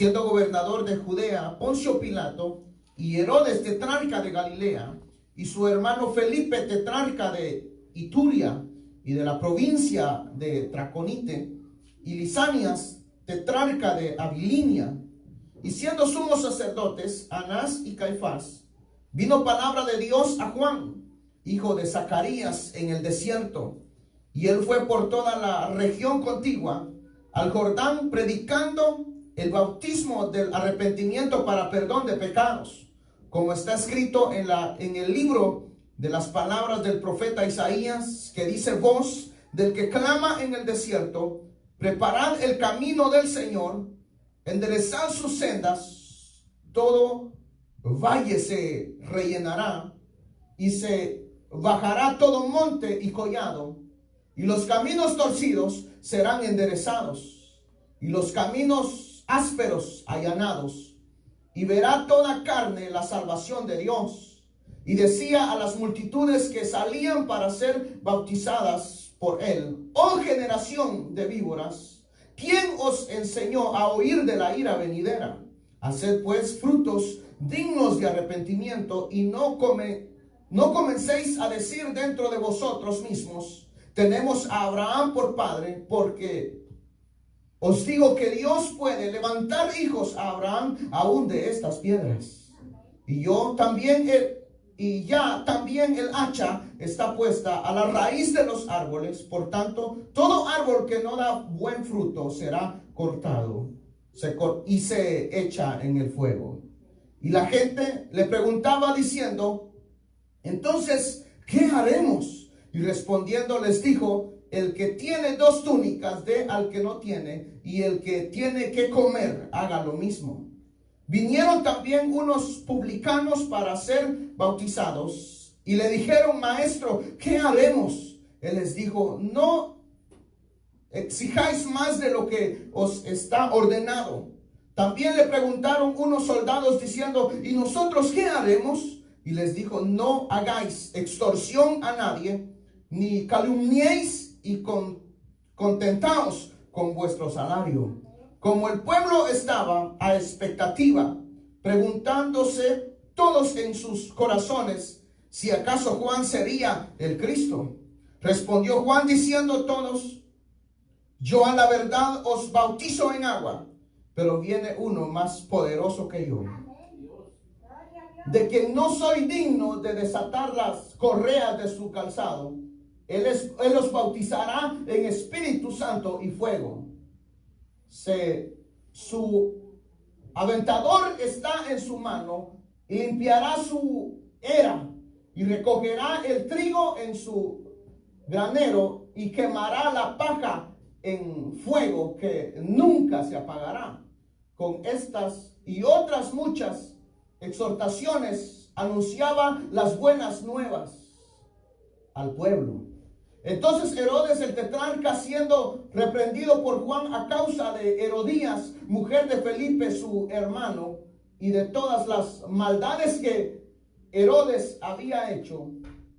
siendo gobernador de Judea, Poncio Pilato y Herodes tetrarca de Galilea, y su hermano Felipe tetrarca de Ituria y de la provincia de Traconite, y Lisanias tetrarca de Abilinia, y siendo sumos sacerdotes Anás y Caifás, vino palabra de Dios a Juan, hijo de Zacarías, en el desierto, y él fue por toda la región contigua al Jordán, predicando el bautismo del arrepentimiento para perdón de pecados, como está escrito en el libro de las palabras del profeta Isaías, que dice: voz del que clama en el desierto, preparad el camino del Señor, enderezad sus sendas. Todo valle se rellenará y se bajará todo monte y collado, y los caminos torcidos serán enderezados, y los caminos ásperos allanados, y verá toda carne la salvación de Dios. Y decía a las multitudes que salían para ser bautizadas por él: oh generación de víboras, ¿quién os enseñó a oír de la ira venidera? Haced pues frutos dignos de arrepentimiento, y no comencéis a decir dentro de vosotros mismos: tenemos a Abraham por padre, porque os digo que Dios puede levantar hijos a Abraham aún de estas piedras. Y ya también el hacha está puesta a la raíz de los árboles. Por tanto, todo árbol que no da buen fruto será cortado y se echa en el fuego. Y la gente le preguntaba diciendo: entonces, ¿qué haremos? Y respondiendo les dijo: el que tiene 2 túnicas dé al que no tiene, y el que tiene que comer haga lo mismo. Vinieron también unos publicanos para ser bautizados, y le dijeron: maestro, ¿qué haremos? Él les dijo: no exijáis más de lo que os está ordenado. También le preguntaron unos soldados diciendo: ¿y nosotros qué haremos? Y les dijo: no hagáis extorsión a nadie, ni calumniéis, y contentaos con vuestro salario. Como el pueblo estaba a expectativa, preguntándose todos en sus corazones si acaso Juan sería el Cristo, respondió Juan diciendo: todos, yo a la verdad os bautizo en agua, pero viene uno más poderoso que yo, de quien no soy digno de desatar las correas de su calzado. Él los bautizará en Espíritu Santo y fuego. Su aventador está en su mano, y limpiará su era, y recogerá el trigo en su granero, y quemará la paja en fuego que nunca se apagará. Con estas y otras muchas exhortaciones anunciaba las buenas nuevas al pueblo. Entonces Herodes el tetrarca, siendo reprendido por Juan a causa de Herodías, mujer de Felipe su hermano, y de todas las maldades que Herodes había hecho,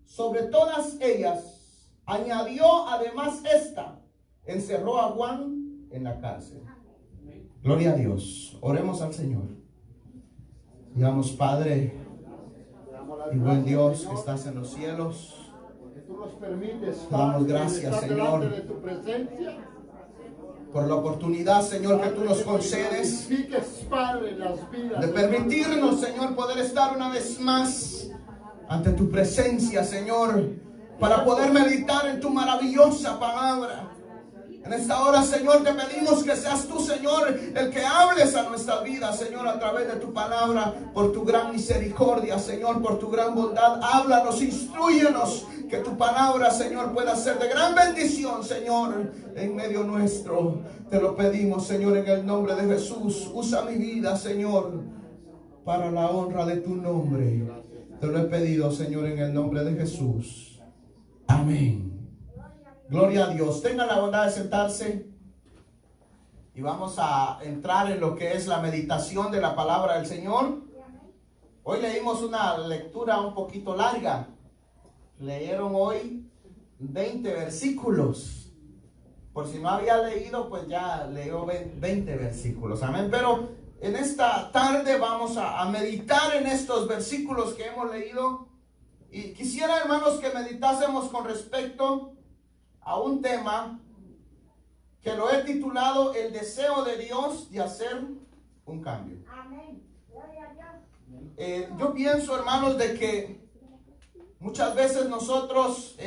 sobre todas ellas añadió además esta: encerró a Juan en la cárcel. Gloria a Dios. Oremos al Señor. Digamos: Padre y buen Dios que estás en los cielos, tú nos permites, te damos gracias, Señor, de tu presencia, por la oportunidad, Señor, que tú nos concedes Padre, las vidas de permitirnos, Señor, poder estar una vez más ante tu presencia, Señor, para poder meditar en tu maravillosa palabra. En esta hora, Señor, te pedimos que seas tú, Señor, el que hables a nuestra vida, Señor, a través de tu palabra, por tu gran misericordia, Señor, por tu gran bondad. Háblanos, instrúyenos, que tu palabra, Señor, pueda ser de gran bendición, Señor, en medio nuestro. Te lo pedimos, Señor, en el nombre de Jesús. Usa mi vida, Señor, para la honra de tu nombre. Te lo he pedido, Señor, en el nombre de Jesús. Amén. Gloria a Dios. Tengan la bondad de sentarse y vamos a entrar en lo que es la meditación de la palabra del Señor. Hoy leímos una lectura un poquito larga. Leyeron hoy 20 versículos. Por si no había leído, pues ya leyó 20 versículos. Amén. Pero en esta tarde vamos a meditar en estos versículos que hemos leído. Y quisiera, hermanos, que meditásemos con respecto a un tema que lo he titulado El deseo de Dios de hacer un cambio. Amén. Yo pienso, hermanos, de que muchas veces nosotros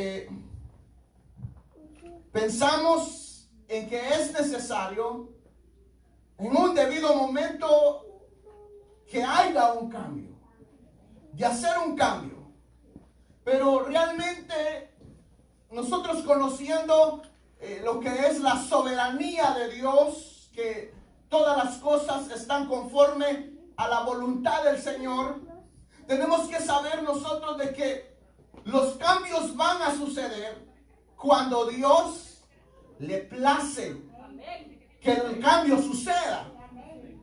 pensamos en que es necesario en un debido momento que haya un cambio, de hacer un cambio. Pero realmente nosotros conociendo lo que es la soberanía de Dios, que todas las cosas están conforme a la voluntad del Señor, tenemos que saber nosotros de que los cambios van a suceder cuando Dios le place que el cambio suceda.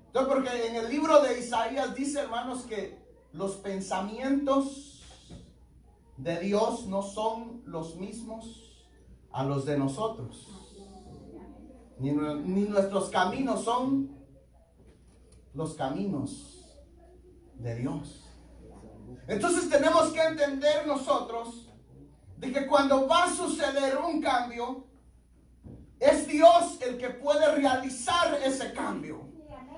Entonces, porque en el libro de Isaías dice, hermanos, que los pensamientos de Dios no son los mismos a los de nosotros, ni nuestros caminos son los caminos de Dios. Entonces tenemos que entender nosotros de que cuando va a suceder un cambio, es Dios el que puede realizar ese cambio.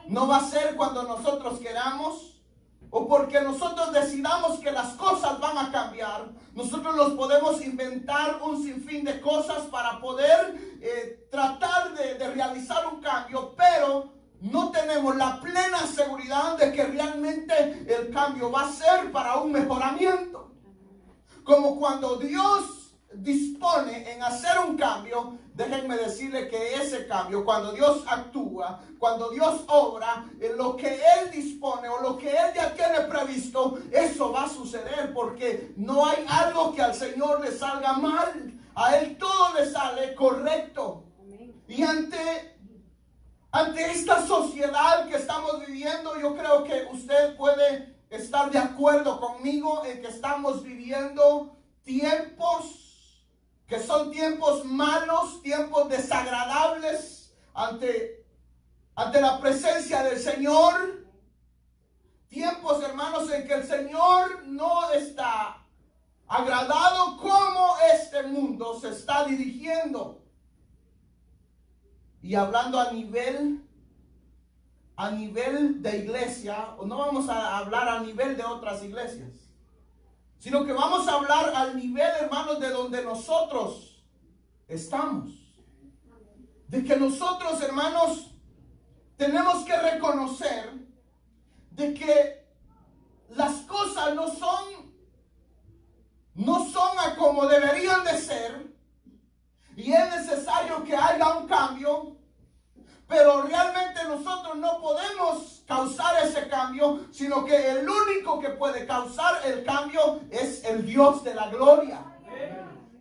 No va a ser cuando nosotros queramos o porque nosotros decidamos que las cosas van a cambiar. Nosotros nos podemos inventar un sinfín de cosas para poder tratar de realizar un cambio, pero no tenemos la plena seguridad de que realmente el cambio va a ser para un mejoramiento. Como cuando Dios dispone en hacer un cambio, déjenme decirle que ese cambio, cuando Dios actúa, cuando Dios obra, en lo que Él dispone o lo que Él ya tiene previsto, eso va a suceder, porque no hay algo que al Señor le salga mal. A Él todo le sale correcto. Y ante esta sociedad que estamos viviendo, yo creo que usted puede estar de acuerdo conmigo en que estamos viviendo tiempos que son tiempos malos, tiempos desagradables ante la presencia del Señor. Tiempos, hermanos, en que el Señor no está agradado como este mundo se está dirigiendo. Y hablando a nivel de iglesia, no vamos a hablar a nivel de otras iglesias, sino que vamos a hablar al nivel, hermanos, de donde nosotros estamos. De que nosotros, hermanos, tenemos que reconocer de que las cosas no son a como deberían de ser, y es necesario que haya un cambio. Pero realmente nosotros no podemos causar ese cambio, sino que el único que puede causar el cambio es el Dios de la gloria.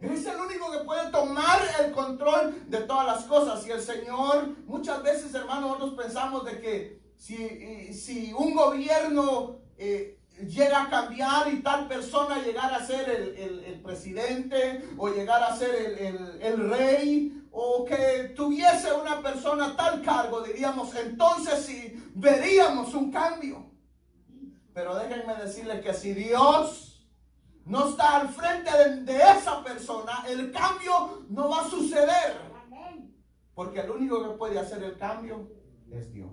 Es el único que puede tomar el control de todas las cosas. Y el Señor, muchas veces, hermanos, nosotros pensamos de que si un gobierno llega a cambiar y tal persona llegara a ser el presidente o llegara a ser el rey, o que tuviese una persona tal cargo, diríamos, entonces sí veríamos un cambio. Pero déjenme decirles que si Dios no está al frente de esa persona, el cambio no va a suceder. Porque el único que puede hacer el cambio es Dios.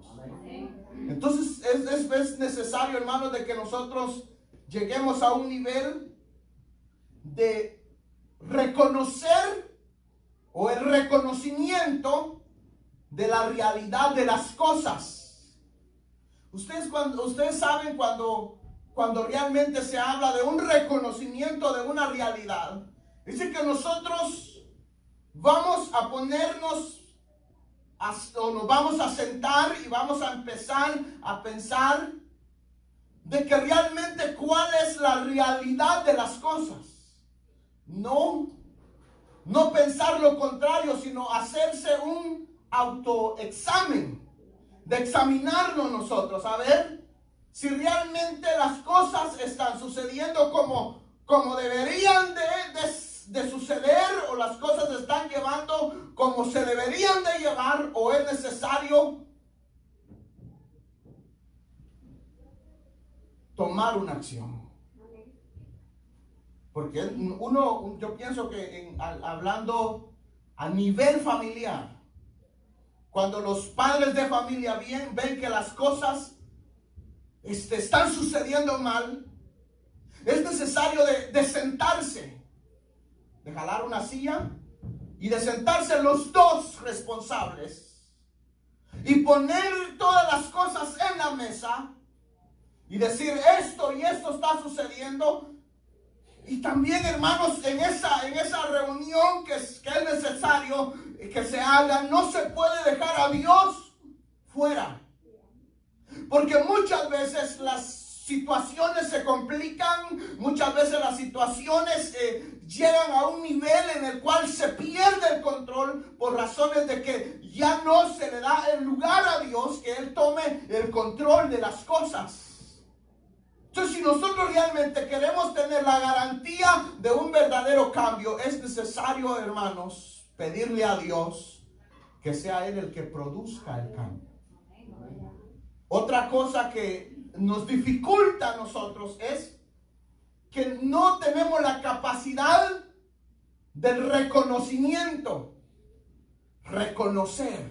Entonces es necesario, hermanos, de que nosotros lleguemos a un nivel de reconocer o el reconocimiento de la realidad de las cosas. Ustedes saben cuando realmente se habla de un reconocimiento de una realidad, dice que nosotros vamos a ponernos o nos vamos a sentar y vamos a empezar a pensar de que realmente cuál es la realidad de las cosas. No pensar lo contrario, sino hacerse un autoexamen, de examinarnos nosotros, a ver si realmente las cosas están sucediendo como deberían de suceder, o las cosas se están llevando como se deberían de llevar, o es necesario tomar una acción. Porque yo pienso que hablando a nivel familiar, cuando los padres de familia ven que las cosas están sucediendo mal, es necesario de sentarse, de jalar una silla y de sentarse los dos responsables y poner todas las cosas en la mesa y decir esto y esto está sucediendo. Y también, hermanos, en esa reunión que es necesario que se haga, no se puede dejar a Dios fuera. Porque muchas veces las situaciones se complican, muchas veces las situaciones llegan a un nivel en el cual se pierde el control por razones de que ya no se le da el lugar a Dios, que Él tome el control de las cosas. Entonces, si nosotros realmente queremos tener la garantía de un verdadero cambio, es necesario, hermanos, pedirle a Dios que sea Él el que produzca el cambio. Otra cosa que nos dificulta a nosotros es que no tenemos la capacidad del reconocimiento, reconocer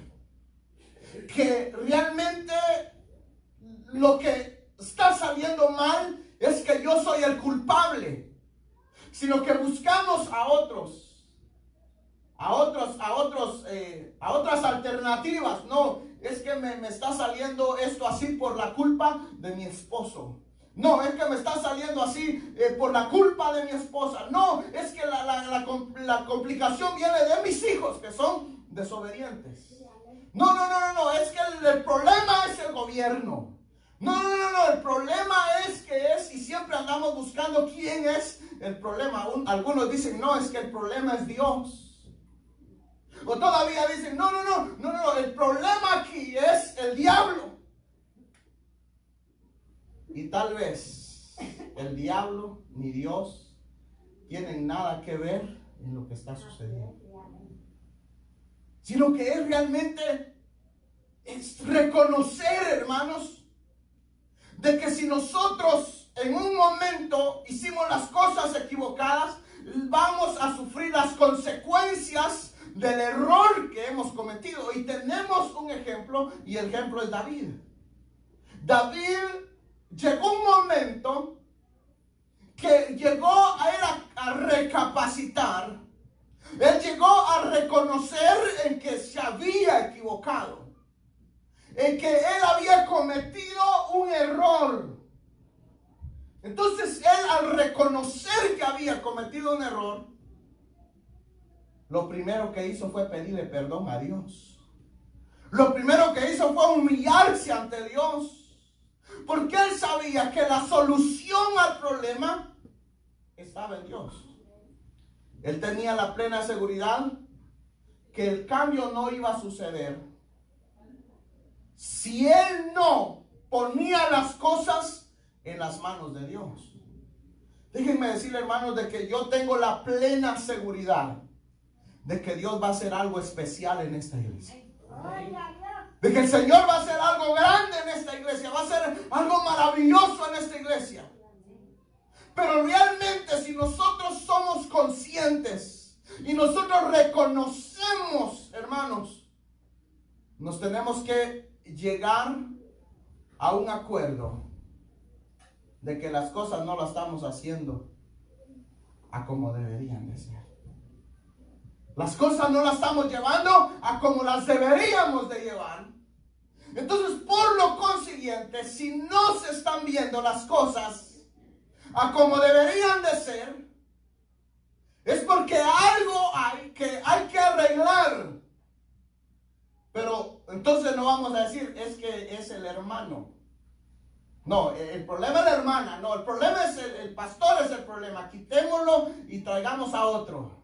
que realmente lo que está saliendo mal es que yo soy el culpable, sino que buscamos a otras alternativas. No, es que me está saliendo esto así por la culpa de mi esposo. No, es que me está saliendo así por la culpa de mi esposa. No, es que la complicación viene de mis hijos que son desobedientes. No, es que el problema es el gobierno. No, el problema y siempre andamos buscando quién es el problema. Algunos dicen, no, es que el problema es Dios. O todavía dicen, no, el problema aquí es el diablo. Y tal vez el diablo ni Dios tienen nada que ver en lo que está sucediendo. Sino que es realmente reconocer, hermanos, de que si nosotros en un momento hicimos las cosas equivocadas, vamos a sufrir las consecuencias del error que hemos cometido. Y tenemos un ejemplo, y el ejemplo es David. David llegó un momento que llegó a él a recapacitar. Él llegó a reconocer en que se había equivocado, en que él había cometido un error. Entonces él, al reconocer que había cometido un error, lo primero que hizo fue pedirle perdón a Dios. Lo primero que hizo fue humillarse ante Dios, porque él sabía que la solución al problema estaba en Dios. Él tenía la plena seguridad que el cambio no iba a suceder si él no ponía las cosas en las manos de Dios. Déjenme decirle, hermanos, de que yo tengo la plena seguridad de que Dios va a hacer algo especial en esta iglesia. De que el Señor va a hacer algo grande en esta iglesia, va a hacer algo maravilloso en esta iglesia. Pero realmente, si nosotros somos conscientes y nosotros reconocemos, hermanos, nos tenemos que llegar a un acuerdo de que las cosas no las estamos haciendo a como deberían de ser. Las cosas no las estamos llevando a como las deberíamos de llevar. Entonces, por lo consiguiente, si no se están viendo las cosas a como deberían de ser, es porque algo hay que arreglar. Pero entonces no vamos a decir, es que es el hermano. No, el problema es la hermana. No, el problema es el pastor, es el problema. Quitémoslo y traigamos a otro.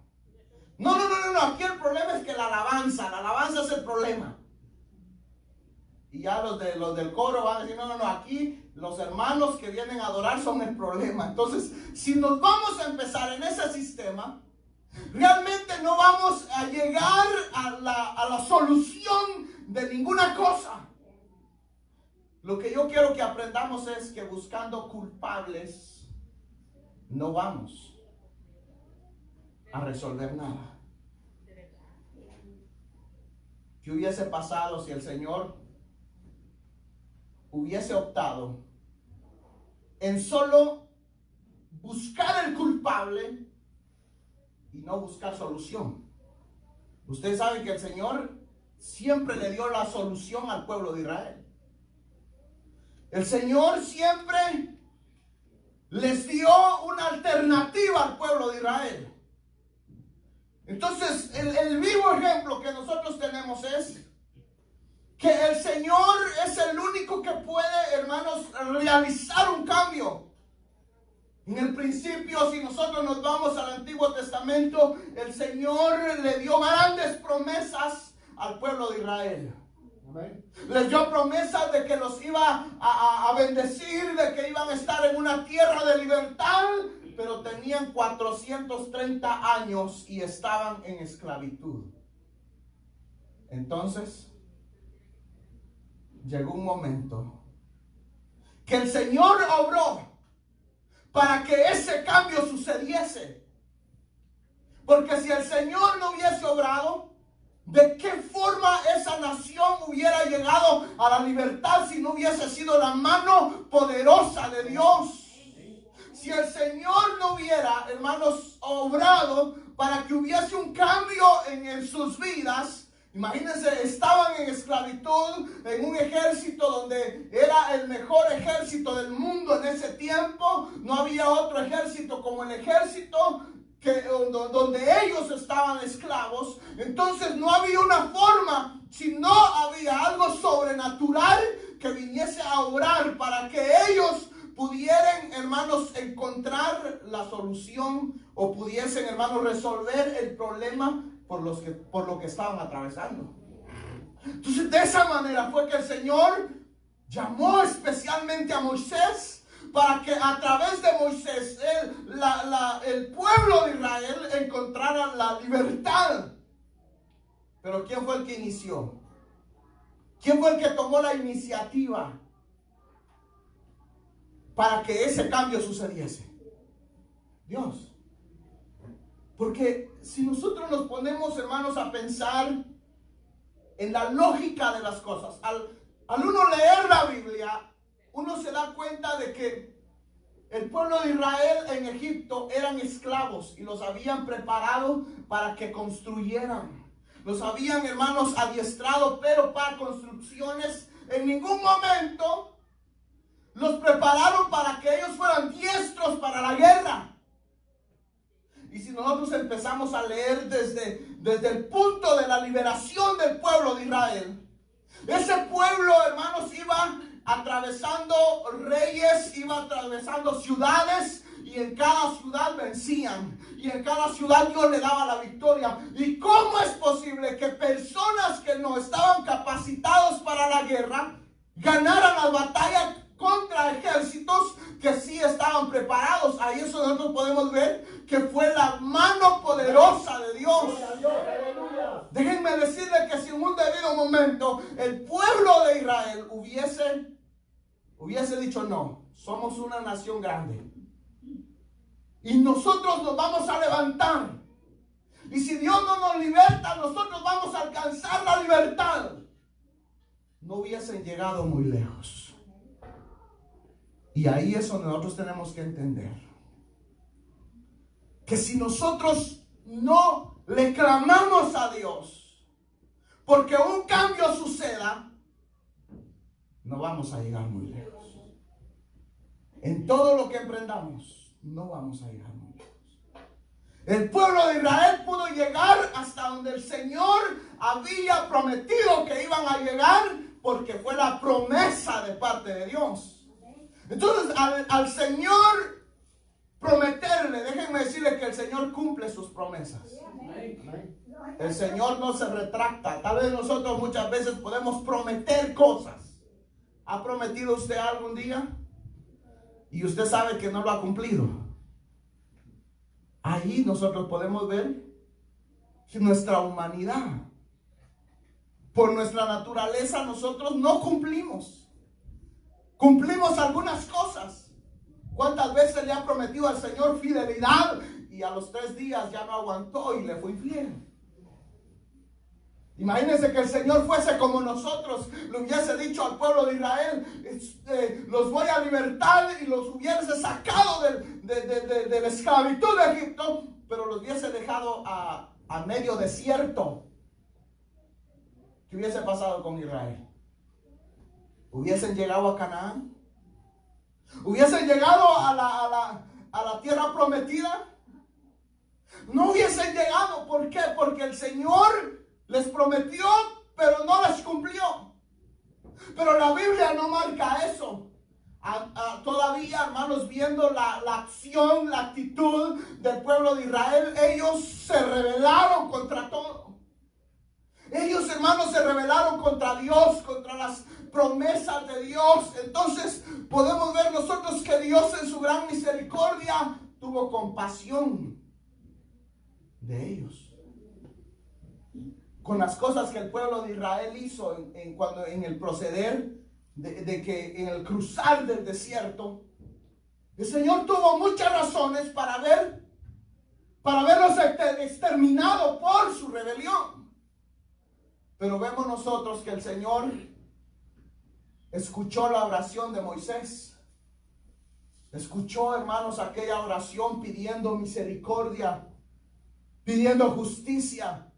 No, aquí el problema es que la alabanza es el problema. Y ya los del coro van a decir, no, aquí los hermanos que vienen a adorar son el problema. Entonces, si nos vamos a empezar en ese sistema, realmente no vamos a llegar a la solución de ninguna cosa. Lo que yo quiero que aprendamos es que buscando culpables no vamos a resolver nada. ¿Qué hubiese pasado si el Señor hubiese optado en solo buscar el culpable y no buscar solución? Ustedes saben que el Señor siempre le dio la solución al pueblo de Israel. El Señor siempre les dio una alternativa al pueblo de Israel. Entonces, el vivo ejemplo que nosotros tenemos es que el Señor es el único que puede, hermanos, realizar un cambio. En el principio, si nosotros nos vamos al Antiguo Testamento, el Señor le dio grandes promesas al pueblo de Israel. Les dio promesas de que los iba a bendecir, de que iban a estar en una tierra de libertad, pero tenían 430 años y estaban en esclavitud. Entonces, llegó un momento que el Señor obró para que ese cambio sucediese. Porque si el Señor no hubiese obrado, ¿de qué forma esa nación hubiera llegado a la libertad si no hubiese sido la mano poderosa de Dios? Si el Señor no hubiera, hermanos, obrado para que hubiese un cambio en sus vidas, imagínense, estaban en esclavitud, en un ejército donde era el mejor ejército del mundo en ese tiempo. No había otro ejército como el ejército donde ellos estaban esclavos. Entonces no había una forma, si no había algo sobrenatural que viniese a obrar para que ellos pudieran, hermanos, encontrar la solución o pudiesen, hermanos, resolver el problema por lo que estaban atravesando. Entonces, de esa manera fue que el Señor llamó especialmente a Moisés para que a través de Moisés el pueblo de Israel encontrara la libertad. Pero ¿quién fue el que inició? ¿Quién fue el que tomó la iniciativa para que ese cambio sucediese? Dios. Porque si nosotros nos ponemos, hermanos, a pensar en la lógica de las cosas, al uno leer la Biblia, uno se da cuenta de que el pueblo de Israel en Egipto eran esclavos y los habían preparado para que construyeran. Los habían, hermanos, adiestrado, pero para construcciones. En ningún momento los prepararon para que ellos fueran diestros para la guerra. Y si nosotros empezamos a leer desde el punto de la liberación del pueblo de Israel, ese pueblo, hermanos, iba atravesando reyes, iba atravesando ciudades, y en cada ciudad vencían, y en cada ciudad Dios le daba la victoria. ¿Y cómo es posible que personas que no estaban capacitados para la guerra ganaran las batallas contra ejércitos que sí estaban preparados? Ahí eso nosotros podemos ver que fue la mano poderosa de Dios. Déjenme decirles que si en un debido momento el pueblo de Israel hubiese dicho: no, somos una nación grande y nosotros nos vamos a levantar, y si Dios no nos liberta, nosotros vamos a alcanzar la libertad, no hubiesen llegado muy lejos. Y ahí eso nosotros tenemos que entender, que si nosotros no le clamamos a Dios porque un cambio suceda, no vamos a llegar muy lejos. En todo lo que emprendamos, no vamos a llegar muy lejos. El pueblo de Israel pudo llegar hasta donde el Señor había prometido que iban a llegar, porque fue la promesa de parte de Dios. Entonces, al Señor prometerle, déjenme decirle que el Señor cumple sus promesas. El Señor no se retracta. Tal vez nosotros muchas veces podemos prometer cosas. ¿Ha prometido usted algún día y usted sabe que no lo ha cumplido? Ahí nosotros podemos ver que nuestra humanidad, por nuestra naturaleza, nosotros no cumplimos. Cumplimos algunas cosas. ¿Cuántas veces le ha prometido al Señor fidelidad y a los 3 días ya no aguantó y le fue infiel? Imagínense que el Señor fuese como nosotros, le hubiese dicho al pueblo de Israel, los voy a libertar, y los hubiese sacado de la esclavitud de Egipto, pero los hubiese dejado a medio desierto. ¿Qué hubiese pasado con Israel? ¿Hubiesen llegado a Canaán? ¿Hubiesen llegado a la tierra prometida? No hubiesen llegado. ¿Por qué? Porque el Señor les prometió, pero no les cumplió. Pero la Biblia no marca eso. Todavía, hermanos, viendo la acción, la actitud del pueblo de Israel, ellos se rebelaron contra todo. Ellos, hermanos, se rebelaron contra Dios, contra las promesas de Dios. Entonces podemos ver nosotros que Dios en su gran misericordia tuvo compasión de ellos. Con las cosas que el pueblo de Israel hizo en el proceder de que en el cruzar del desierto, el Señor tuvo muchas razones para verlos exterminados por su rebelión. Pero vemos nosotros que el Señor escuchó la oración de Moisés. Escuchó, hermanos, aquella oración pidiendo misericordia, pidiendo justicia.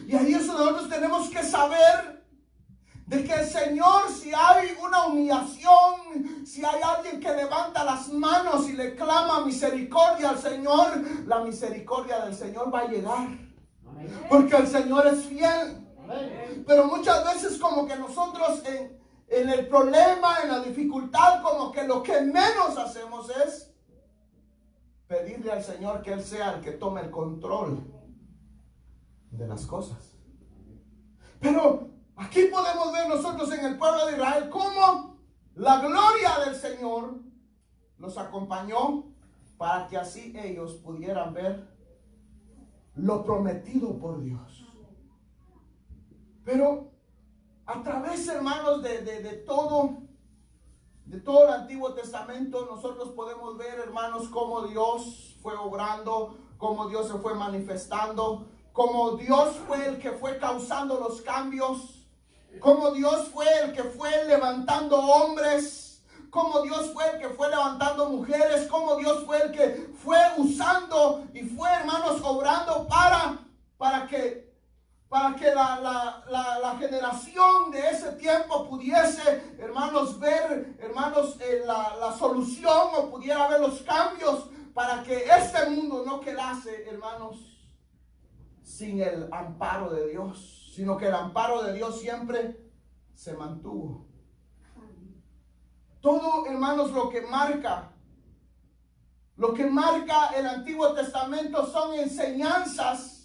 Y ahí es donde nosotros tenemos que saber de que el Señor, si hay una humillación, si hay alguien que levanta las manos y le clama misericordia al Señor, la misericordia del Señor va a llegar. Porque el Señor es fiel. Pero muchas veces como que nosotros en el problema, en la dificultad, como que lo que menos hacemos es pedirle al Señor que Él sea el que tome el control de las cosas. Pero aquí podemos ver nosotros en el pueblo de Israel cómo la gloria del Señor los acompañó para que así ellos pudieran ver lo prometido por Dios. Pero a través, hermanos, de todo el Antiguo Testamento, nosotros podemos ver, hermanos, cómo Dios fue obrando, cómo Dios se fue manifestando, cómo Dios fue el que fue causando los cambios, cómo Dios fue el que fue levantando hombres, cómo Dios fue el que fue levantando mujeres, cómo Dios fue el que fue usando y fue, hermanos, obrando para que la generación de ese tiempo pudiese, hermanos, ver, hermanos, la solución, o pudiera ver los cambios, para que este mundo no quedase, hermanos, sin el amparo de Dios, sino que el amparo de Dios siempre se mantuvo. Todo, hermanos, lo que marca el Antiguo Testamento son enseñanzas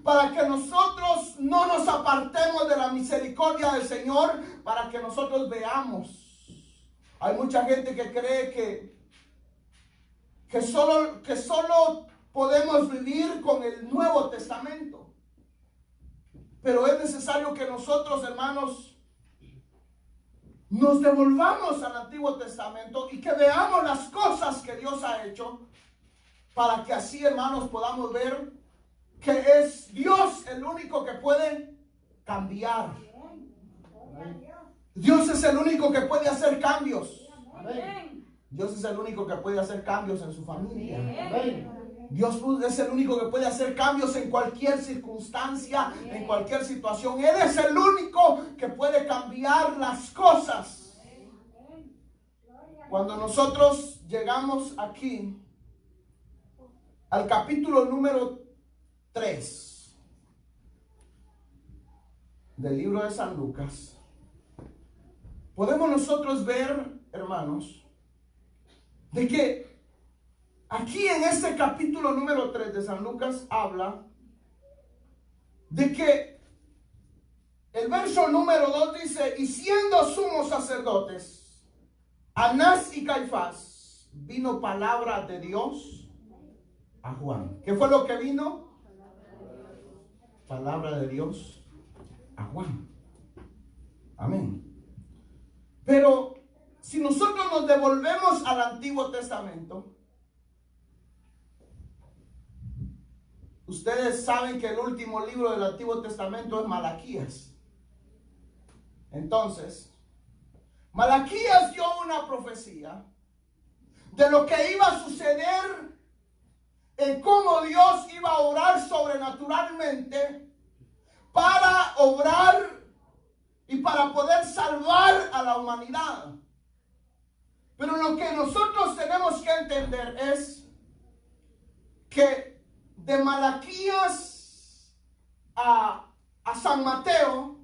para que nosotros no nos apartemos de la misericordia del Señor, para que nosotros veamos. Hay mucha gente que cree que solo podemos vivir con el Nuevo Testamento. Pero es necesario que nosotros, hermanos, nos devolvamos al Antiguo Testamento y que veamos las cosas que Dios ha hecho, para que así, hermanos, podamos ver que es Dios el único que puede cambiar. Dios es el único que puede hacer cambios. Dios es el único que puede hacer cambios en su familia. Dios es el único que puede hacer cambios en cualquier circunstancia, en cualquier situación. Él es el único que puede cambiar las cosas. Cuando nosotros llegamos aquí al capítulo número 3 del libro de San Lucas, podemos nosotros ver, hermanos, de que aquí en este capítulo número 3 de San Lucas habla de que el verso número 2 dice: y siendo sumos sacerdotes Anás y Caifás, vino palabra de Dios a Juan. ¿Qué fue lo que vino? Palabra de Dios a Juan. Amén. Pero si nosotros nos devolvemos al Antiguo Testamento, ustedes saben que el último libro del Antiguo Testamento es Malaquías. Entonces, Malaquías dio una profecía de lo que iba a suceder, en cómo Dios iba a obrar sobrenaturalmente para obrar y para poder salvar a la humanidad. Pero lo que nosotros tenemos que entender es que de Malaquías a San Mateo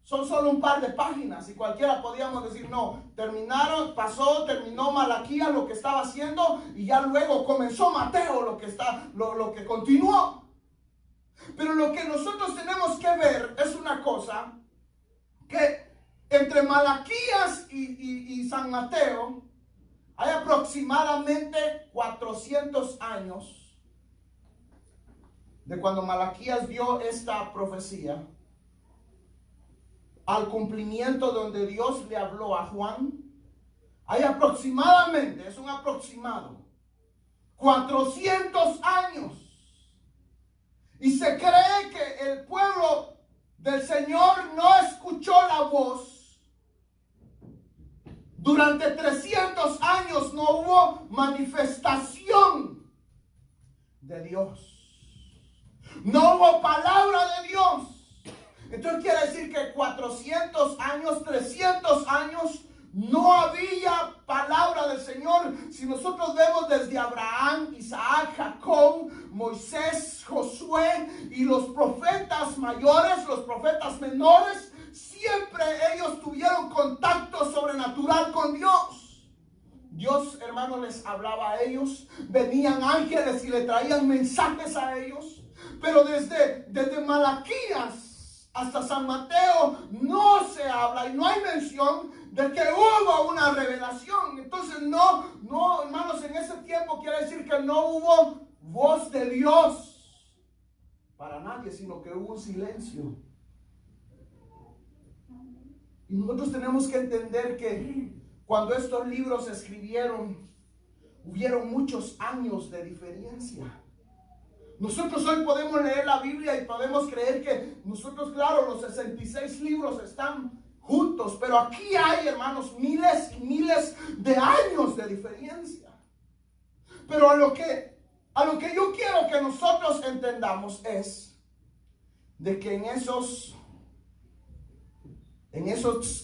son solo un par de páginas y cualquiera podríamos decir, no, terminó Malaquías lo que estaba haciendo y ya luego comenzó Mateo lo que continuó. Pero lo que nosotros tenemos que ver es una cosa, que entre Malaquías y San Mateo hay aproximadamente 400 años de cuando Malaquías dio esta profecía al cumplimiento donde Dios le habló a Juan. Hay aproximadamente, es un aproximado, 400 años. Y se cree que el pueblo del Señor no escuchó la voz. Durante 300 años no hubo manifestación de Dios. No hubo palabra de Dios. Entonces quiere decir que 400 años, 300 años, no había palabra del Señor. Si nosotros vemos desde Abraham, Isaac, Jacob, Moisés, Josué y los profetas mayores, los profetas menores, siempre ellos tuvieron contacto sobrenatural con Dios. Dios, hermanos, les hablaba a ellos. Venían ángeles y le traían mensajes a ellos. Pero desde Malaquías hasta San Mateo no se habla y no hay mención de que hubo una revelación. Entonces no, hermanos, en ese tiempo quiere decir que no hubo voz de Dios para nadie, sino que hubo un silencio. Y nosotros tenemos que entender que cuando estos libros se escribieron, hubieron muchos años de diferencia. Nosotros hoy podemos leer la Biblia y podemos creer que nosotros, claro, los 66 libros están juntos, pero aquí hay, hermanos, miles y miles de años de diferencia. Pero a lo que yo quiero que nosotros entendamos es de que en esos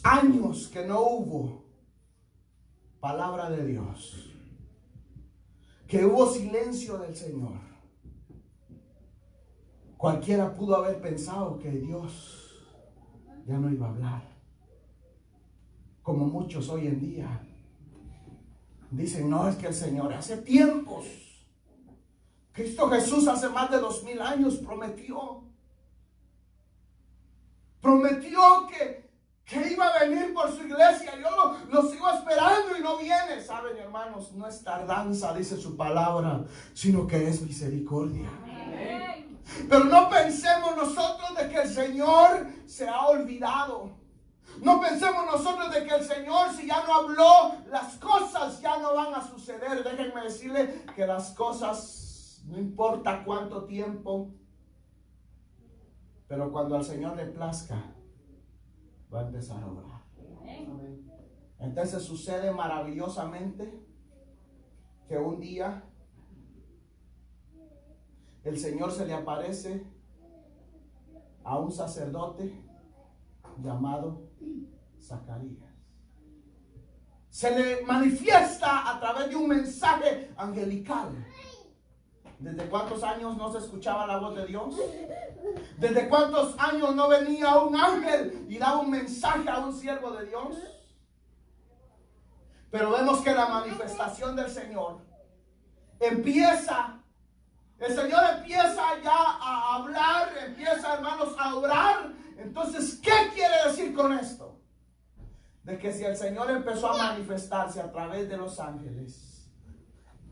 años que no hubo palabra de Dios, que hubo silencio del Señor, cualquiera pudo haber pensado que Dios ya no iba a hablar. Como muchos hoy en día dicen, no, es que el Señor hace tiempos, Cristo Jesús hace más de 2000 años prometió que iba a venir por su iglesia. Yo lo sigo esperando y no viene. Saben, hermanos, no es tardanza, dice su palabra, sino que es misericordia. Amén. Pero no pensemos nosotros de que el Señor se ha olvidado. No pensemos nosotros de que el Señor, si ya no habló, las cosas ya no van a suceder. Déjenme decirle que las cosas, no importa cuánto tiempo, pero cuando al Señor le plazca, va a empezar a obrar. Entonces sucede maravillosamente que un día el Señor se le aparece a un sacerdote llamado Zacarías. Se le manifiesta a través de un mensaje angelical. ¿Desde cuántos años no se escuchaba la voz de Dios? ¿Desde cuántos años no venía un ángel y daba un mensaje a un siervo de Dios? Pero vemos que la manifestación del Señor empieza. El Señor empieza ya a hablar, empieza, hermanos, a orar. Entonces, ¿qué quiere decir con esto? De que si el Señor empezó a manifestarse a través de los ángeles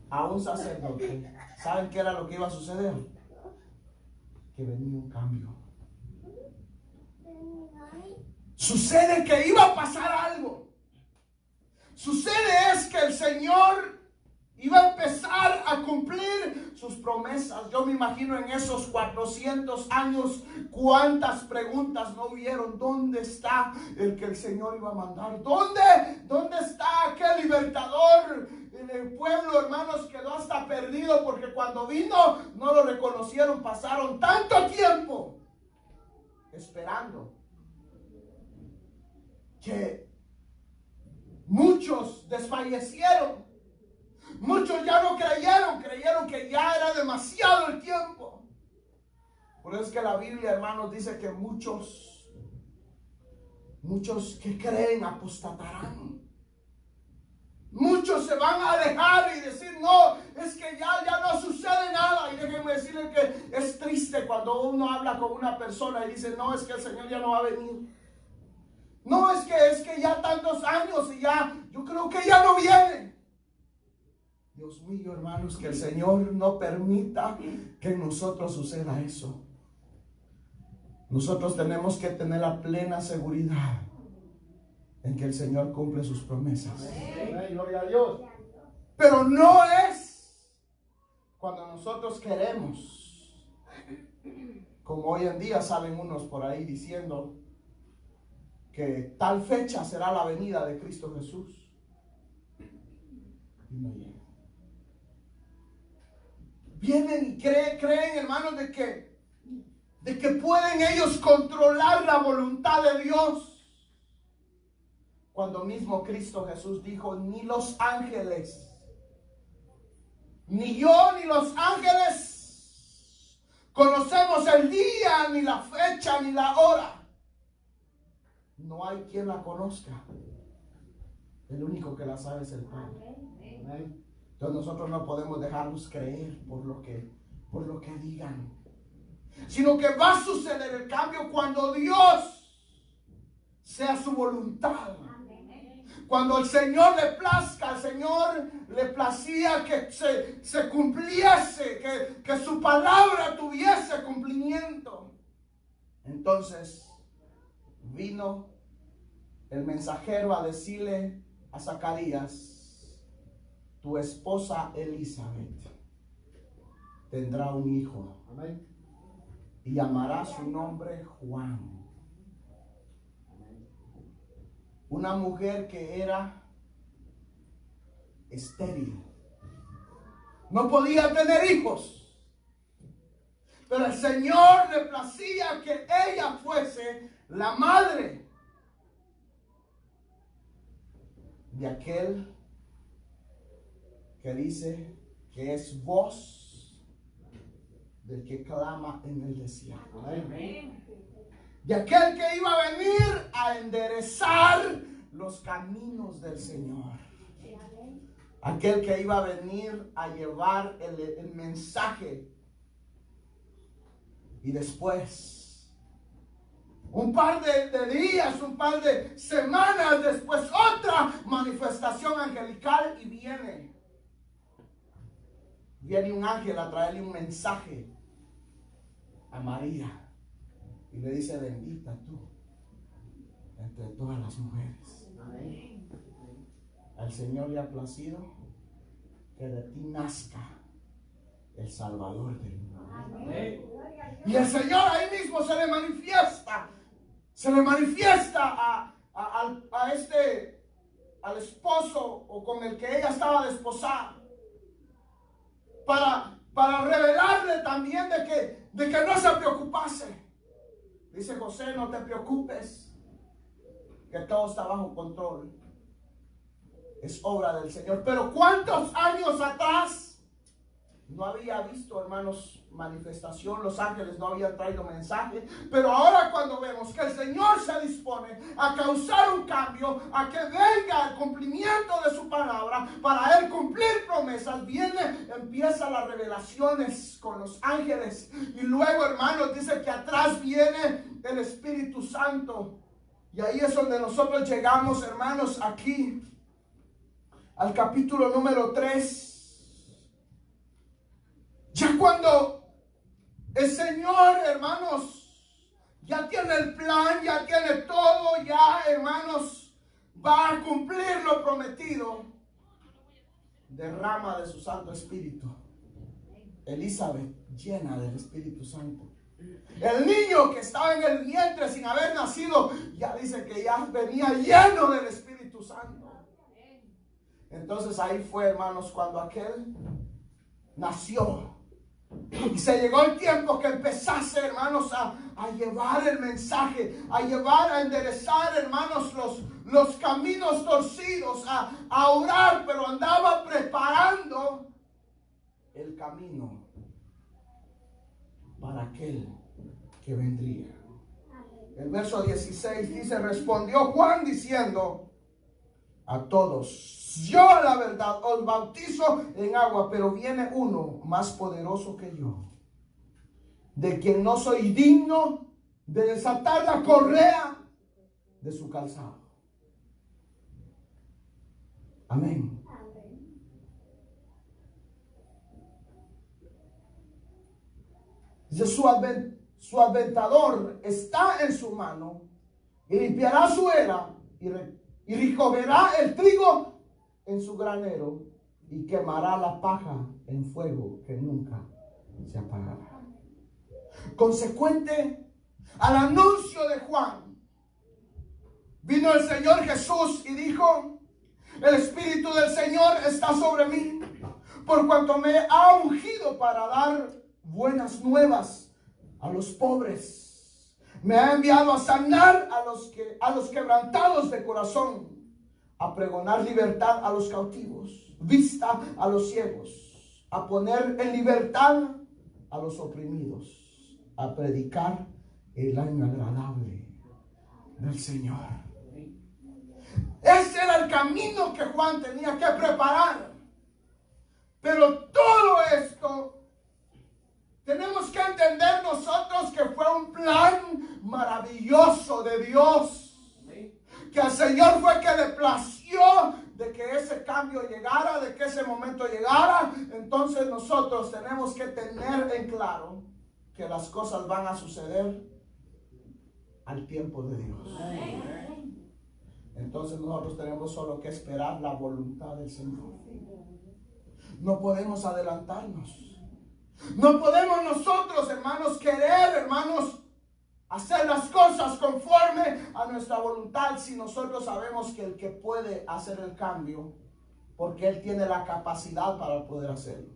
a un sacerdote, ¿saben qué era lo que iba a suceder? Que venía un cambio. Sucede que iba a pasar algo. Señor iba a empezar a cumplir sus promesas. Yo me imagino en esos 400 años cuántas preguntas no hubieron. ¿Dónde está el que el Señor iba a mandar? ¿Dónde está aquel libertador? El pueblo, hermanos, quedó hasta perdido porque cuando vino no lo reconocieron. Pasaron tanto tiempo esperando que muchos desfallecieron. Muchos ya no creyeron que ya era demasiado el tiempo. Por eso es que la Biblia, hermanos, dice que muchos que creen apostatarán. Muchos se van a alejar y decir, no, es que ya no sucede nada. Y déjenme decirles que es triste cuando uno habla con una persona y dice, no, es que el Señor ya no va a venir. No, es que ya tantos años y ya, yo creo que ya no viene. Dios mío, hermanos, que el Señor no permita que en nosotros suceda eso. Nosotros tenemos que tener la plena seguridad en que el Señor cumple sus promesas. Amén. Gloria a Dios. Pero no es cuando nosotros queremos, como hoy en día salen unos por ahí diciendo que tal fecha será la venida de Cristo Jesús. Y no llega. Vienen y creen, hermanos, de que pueden ellos controlar la voluntad de Dios. Cuando mismo Cristo Jesús dijo, ni los ángeles, ni yo ni los ángeles conocemos el día, ni la fecha, ni la hora. No hay quien la conozca. El único que la sabe es el Padre. Amén. Entonces nosotros no podemos dejarnos creer por lo que digan, sino que va a suceder el cambio cuando Dios sea su voluntad. Cuando el Señor le plazca, al Señor le placía que se cumpliese, que su palabra tuviese cumplimiento. Entonces vino el mensajero a decirle a Zacarías, tu esposa Elizabeth tendrá un hijo. Amén. Y llamará su nombre Juan. Amén. Una mujer que era estéril. No podía tener hijos. Pero el Señor le placía que ella fuese la madre de aquel que dice que es voz del que clama en el desierto. Amén. De aquel que iba a venir a enderezar los caminos del Señor. Aquel que iba a venir a llevar el mensaje. Y después, un par de días, un par de semanas después, otra manifestación angelical y viene un ángel a traerle un mensaje a María y le dice, bendita tú entre todas las mujeres. Amén. Al Señor le ha placido que de ti nazca el Salvador del mundo. Amén. Y el Señor ahí mismo se le manifiesta al esposo o con el que ella estaba desposada. Para revelarle también de que no se preocupase. Dice José, no te preocupes, que todo está bajo control. Es obra del Señor. Pero ¿cuántos años atrás no había visto, hermanos, manifestación? Los ángeles no habían traído mensaje. Pero ahora cuando vemos que el Señor se dispone a causar un cambio, a que venga el cumplimiento de su palabra, para Él cumplir promesas, empiezan las revelaciones con los ángeles. Y luego, hermanos, dice que atrás viene el Espíritu Santo. Y ahí es donde nosotros llegamos, hermanos, aquí al capítulo número 3. Ya cuando el Señor, hermanos, ya tiene el plan, ya tiene todo, ya, hermanos, va a cumplir lo prometido. derrama de su Santo Espíritu. Elizabeth, llena del Espíritu Santo. El niño que estaba en el vientre sin haber nacido, ya dice que ya venía lleno del Espíritu Santo. Entonces ahí fue, hermanos, cuando aquel nació. Y se llegó el tiempo que empezase, hermanos, a llevar el mensaje, a enderezar, hermanos, los caminos torcidos, a orar, pero andaba preparando el camino para aquel que vendría. El verso 16 dice: respondió Juan diciendo a todos: yo a la verdad os bautizo en agua, pero viene uno más poderoso que yo, de quien no soy digno de desatar la correa de su calzado. Amén. Dice: su aventador está en su mano y limpiará su era y recogerá el trigo en su granero y quemará la paja en fuego que nunca se apagará. Consecuente al anuncio de Juan, vino el Señor Jesús y dijo: el Espíritu del Señor está sobre mí, por cuanto me ha ungido para dar buenas nuevas a los pobres. Me ha enviado a sanar a los quebrantados de corazón, a pregonar libertad a los cautivos, vista a los ciegos, a poner en libertad a los oprimidos, a predicar el año agradable del Señor. Ese era el camino que Juan tenía que preparar. Pero todo esto tenemos que entender nosotros que fue un plan maravilloso de Dios. Que al Señor fue que le plació de que ese cambio llegara, de que ese momento llegara. Entonces nosotros tenemos que tener en claro que las cosas van a suceder al tiempo de Dios. Entonces nosotros tenemos solo que esperar la voluntad del Señor. No podemos adelantarnos. No podemos nosotros, hermanos, querer, hermanos, hacer las cosas conforme a nuestra voluntad si nosotros sabemos que el que puede hacer el cambio, porque Él tiene la capacidad para poder hacerlo.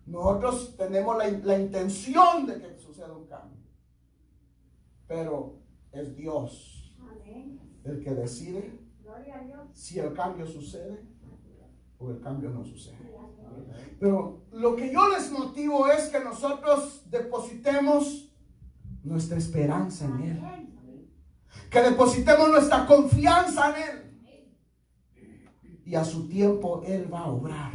Nosotros tenemos la intención de que suceda un cambio, pero es Dios el que decide si el cambio sucede o el cambio no sucede. Pero lo que yo les motivo es que nosotros depositemos nuestra esperanza en Él, que depositemos nuestra confianza en Él, y a su tiempo Él va a obrar.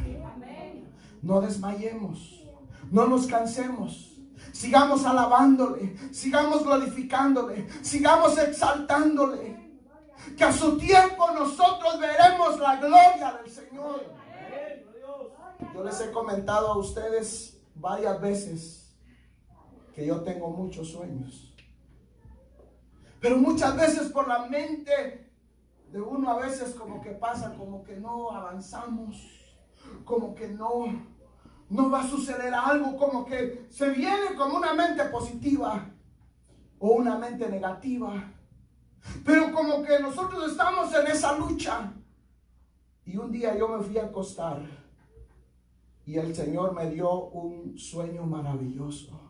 No desmayemos, no nos cansemos, sigamos alabándole, sigamos glorificándole, sigamos exaltándole, que a su tiempo nosotros veremos la gloria del Señor. Yo les he comentado a ustedes varias veces que yo tengo muchos sueños, pero muchas veces por la mente de uno a veces como que pasa, como que no avanzamos, como que no va a suceder algo, como que se viene como una mente positiva o una mente negativa, pero como que nosotros estamos en esa lucha. Y un día yo me fui a acostar y el Señor me dio un sueño maravilloso.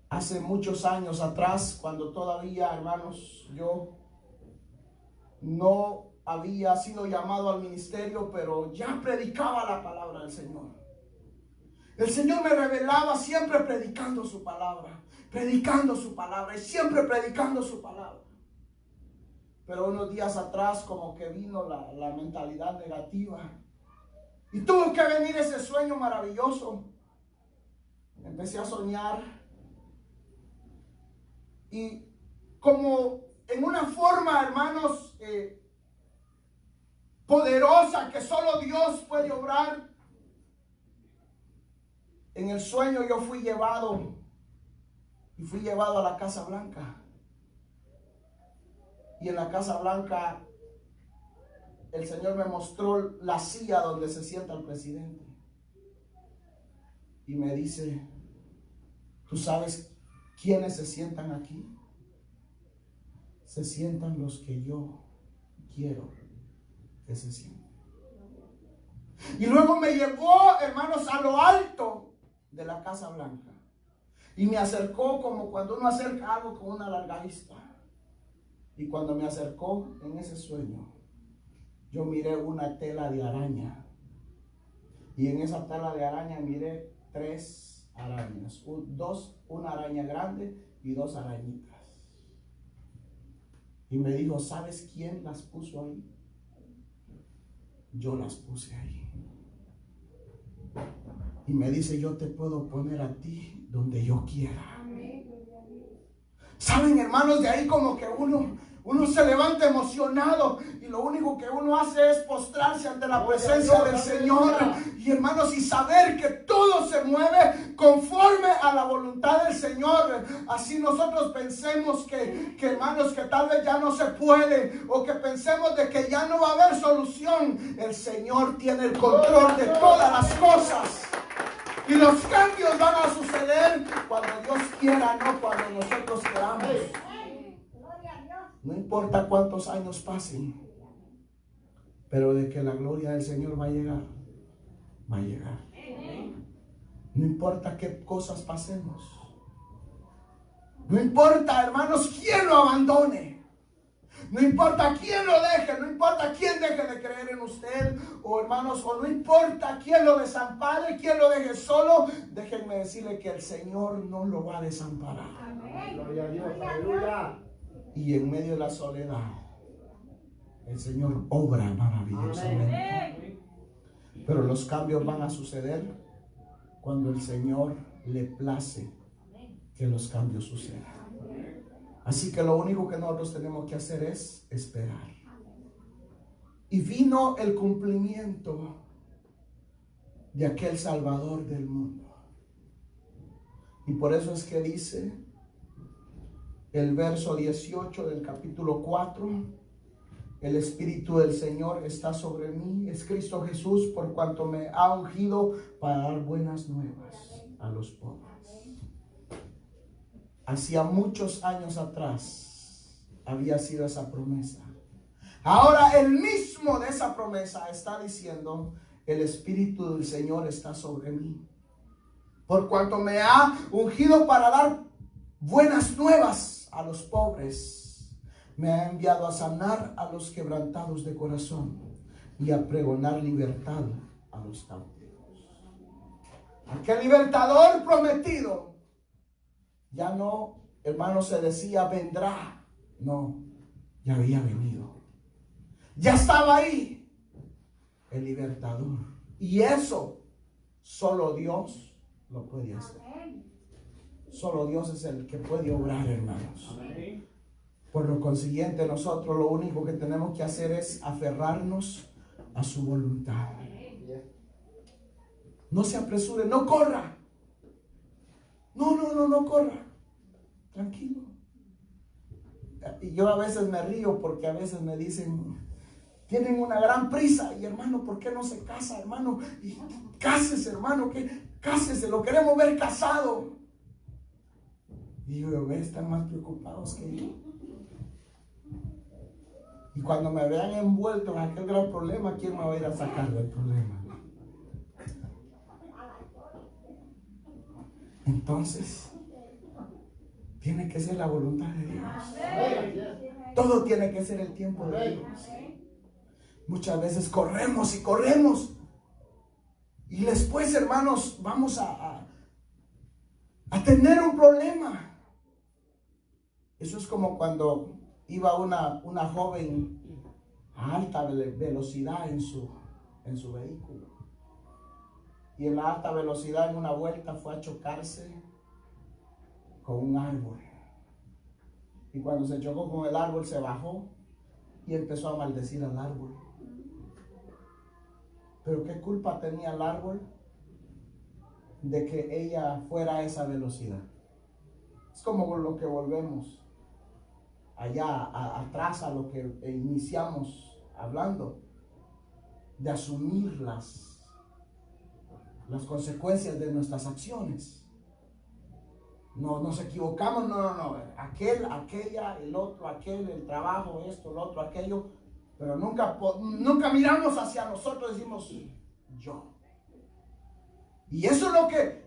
Hace muchos años atrás, cuando todavía, hermanos, yo no había sido llamado al ministerio, pero ya predicaba la palabra del Señor. El Señor me revelaba siempre predicando su palabra y siempre predicando su palabra. Pero unos días atrás como que vino la mentalidad negativa y tuvo que venir ese sueño maravilloso. Empecé a soñar y como en una forma, hermanos, poderosa que solo Dios puede obrar. En el sueño yo fui llevado a la Casa Blanca. Y en la Casa Blanca el Señor me mostró la silla donde se sienta el presidente. Y me dice, ¿tú sabes quiénes se sientan aquí? Se sientan los que yo quiero que se sienten. Y luego me llevó, hermanos, a lo alto de la Casa Blanca. Y me acercó como cuando uno acerca algo con una larga vista. Y cuando me acercó en ese sueño, yo miré una tela de araña. Y en esa tela de araña miré 3 arañas. Una araña grande y 2 arañitas. Y me dijo, ¿sabes quién las puso ahí? Yo las puse ahí. Y me dice, yo te puedo poner a ti donde yo quiera. Saben, hermanos, de ahí como que uno se levanta emocionado y lo único que uno hace es postrarse ante la presencia del Señor. Y hermanos, y saber que todo se mueve conforme a la voluntad del Señor. Así nosotros pensemos que hermanos, que tal vez ya no se puede, o que pensemos de que ya no va a haber solución. El Señor tiene el control de todas las cosas. Y los cambios van a suceder cuando Dios quiera, no cuando nosotros queramos. No importa cuántos años pasen, pero de que la gloria del Señor va a llegar, va a llegar. No importa qué cosas pasemos. No importa, hermanos, quién lo abandone. No importa quién lo deje, no importa quién deje de creer en usted, o hermanos, o no importa quién lo desampare, quién lo deje solo, déjenme decirle que el Señor no lo va a desamparar. Gloria a Dios, aleluya. Y en medio de la soledad, el Señor obra maravillosamente. Pero los cambios van a suceder cuando el Señor le place que los cambios sucedan. Así que lo único que nosotros tenemos que hacer es esperar. Y vino el cumplimiento de aquel Salvador del mundo. Y por eso es que dice el verso 18 del capítulo 4, el Espíritu del Señor está sobre mí, es Cristo Jesús, por cuanto me ha ungido para dar buenas nuevas a los pobres. Hacía muchos años atrás había sido esa promesa. Ahora el mismo de esa promesa está diciendo, el Espíritu del Señor está sobre mí, por cuanto me ha ungido para dar buenas nuevas a los pobres. Me ha enviado a sanar a los quebrantados de corazón y a pregonar libertad a los cautivos. Aquel libertador prometido ya no, hermano, se decía vendrá. No, ya había venido. Ya estaba ahí el libertador. Y eso solo Dios lo puede hacer. Solo Dios es el que puede obrar, hermanos. Por lo consiguiente, nosotros lo único que tenemos que hacer es aferrarnos a su voluntad. No se apresure, no corra. No corra. Tranquilo. Y yo a veces me río porque a veces me dicen, tienen una gran prisa. Y hermano, ¿por qué no se casa, hermano? Y cásese, hermano, cásese, lo queremos ver casado. Y yo, están más preocupados que yo. Y cuando me vean envuelto en aquel gran problema, ¿quién me va a ir a sacar del problema? Entonces, tiene que ser la voluntad de Dios. Todo tiene que ser el tiempo de Dios. Muchas veces corremos y corremos. Y después, hermanos, vamos a tener un problema. Eso es como cuando iba una joven a alta velocidad en su vehículo. Y en la alta velocidad, en una vuelta, fue a chocarse con un árbol. Y cuando se chocó con el árbol, se bajó y empezó a maldecir al árbol. Pero ¿qué culpa tenía el árbol de que ella fuera a esa velocidad? Es como lo que volvemos allá atrás a lo que iniciamos hablando. de asumir las consecuencias de nuestras acciones. No nos equivocamos, no. Aquella, el otro, aquel, el trabajo, esto, el otro, aquello. Pero nunca miramos hacia nosotros y decimos, yo. Y eso es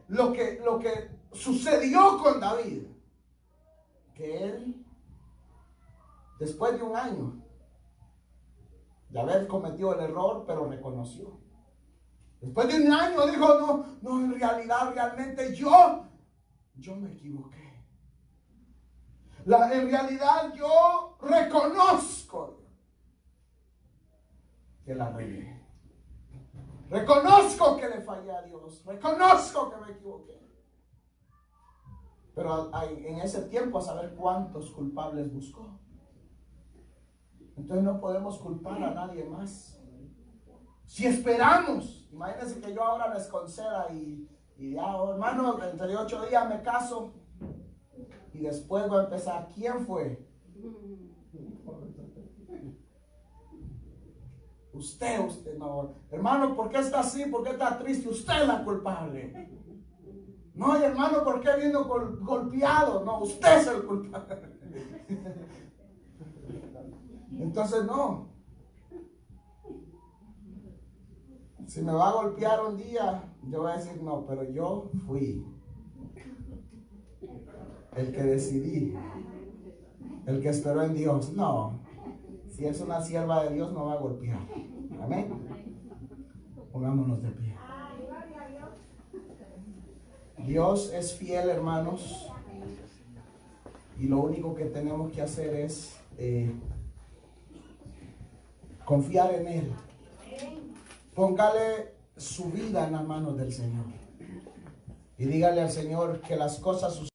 lo que sucedió con David. Que él, después de un año de haber cometido el error, pero reconoció. Después de un año dijo, no, en realidad, realmente yo me equivoqué. En realidad yo reconozco que la regué. Reconozco que le fallé a Dios. Reconozco que me equivoqué. Pero en ese tiempo a saber cuántos culpables buscó. Entonces no podemos culpar a nadie más. Si esperamos, imagínense que yo ahora les conceda y ya, hermano, dentro de 8 días me caso y después voy a empezar. ¿Quién fue? Usted no. Hermano, ¿por qué está así? ¿Por qué está triste? Usted es la culpable. No, hermano, ¿por qué vino golpeado? No, usted es el culpable. Entonces no. Si me va a golpear un día, yo voy a decir no, pero yo fui el que decidí, el que esperó en Dios. No, si es una sierva de Dios no va a golpear. Amén. Pongámonos de pie. Dios es fiel, hermanos, y lo único que tenemos que hacer es confiar en Él. Póngale su vida en las manos del Señor y dígale al Señor que las cosas sucedan.